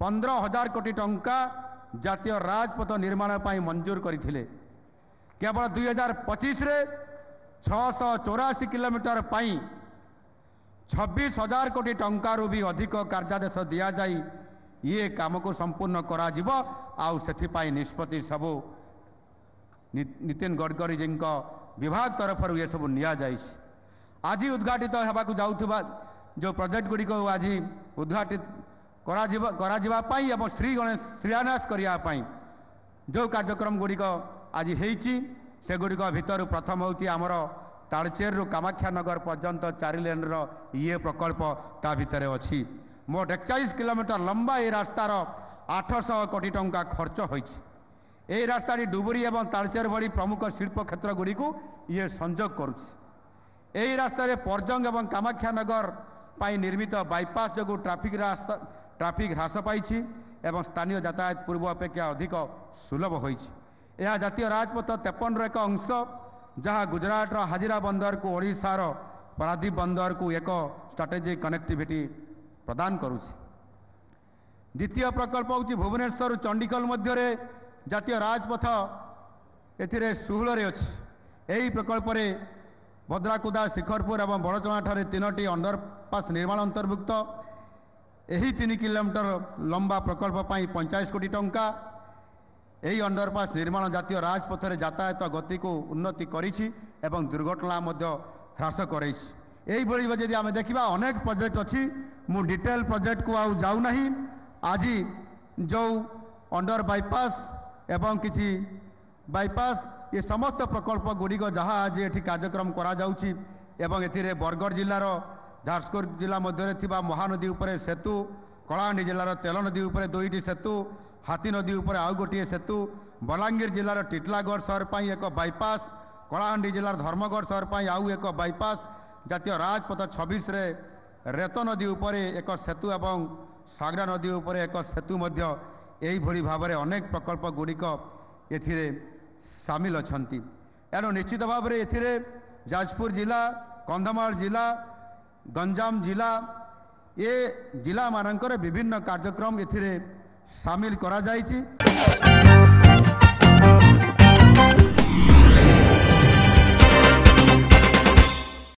15,000 कोटी टंका जातीय राजपथ निर्माण पर मंजूर करथिले। केवल 2025 रे 684 किलोमीटर पाई 26,000 कोटी टंकारु भी अधिक कार्यादेश दिया जाई ये काम को संपूर्ण करा जिवो। आउ सेथि पाई निष्पत्ति सबु नितिन गडकरी जी विभाग तरफ ये सब निया जाई। आज उद्घाटित होबाकू जाउथबा जो प्रोजेक्ट गुडी को आज उद्घाटित करा जिवा पाई एवं श्री गणेश श्रीयान्यास करिया पाई जो कार्यक्रम गुडी को आज हेइची से गुडी को भितर प्रथम होची आमर तालचेर रु कामाख्यानगर पर्यंत 4 लेन रो ये प्रकल्प ता भितर अछि। मोट 41 किलोमीटर लंबा ये रास्तार 800 कोटी टंका खर्च होइछि। यही रास्ता डुबुरी एवं तालचेर भली प्रमुख शिल्प क्षेत्र गुडी को ये संजोग करुछि। यही रास्ता परजंग एवं कामाख्यानगर पाई निर्मित बाईपास जो ट्राफिक ह्रास पाई एवं स्थानीय यातायात पूर्व अपेक्षा अधिक सुलभ होइछि। यह जातीय राजपथ 53 एक अंश जहाँ गुजरात हाजिरा बंदर को ओडिशार पारादीप बंदर को एक स्ट्राटेजिक कनेक्टिविटी प्रदान करुछि। द्वितीय प्रकल्प होछि भुवनेश्वर चंडीगढ़ मध्य जातीय राजपथ एथिरे सुहुलरे अछि। यही प्रकल्प रे भद्राकुदा शिखरपुर और बड़चणा ठारे 3टी अंडरपास निर्माण अंतर्भुक्त। यही 3 किलोमीटर लंबा प्रकल्प पाई 45 कोटी टंका। यही अंडरपास निर्माण जातीय राजपथ रे यातायात गति को उन्नति करिछि एवं दुर्घटना मध्य ह्रास करैछि। यही भली जदि आमे देखिबा अनेक प्रोजेक्ट अछि। मु डिटेल प्रोजेक्ट को आउ जाउ नाही। आज जो अंडर बाईपास एवं किछि बाईपास ये समस्त प्रकल्प गुड़िक जहाँ आज ये कार्यक्रम करा जाउछि एवं एथिरे बरगढ़ जिलार झारसुगुड़ जिला मध्य थिबा महानदी उपरे सेतु, कलाहांडी जिलार तेल नदी उपरे 2टी सेतु, हाथी नदी उपरे आउ गोटे सेतु, बलांगीर जिलार टिटलागढ़ सहर पाई एक बाईपास, कलाहांडी जिलार धर्मगढ़ सहर पाई आउ एक बाईपास, जातीय राजपथ 26 रे रेत नदी उपरे एक सेतु एवं सागरा नदी उपरे एक सेतु मध्य यही भली भाव में अनेक प्रकल्प गुड़िक एथिरे सामिल अछंती। एनो निश्चित भाव में एथिरे जाजपुर जिला, कंधमाल जिला, गंजाम जिला ये जिला मानकर विभिन्न कार्यक्रम एथिरे सामिल करा जायछि।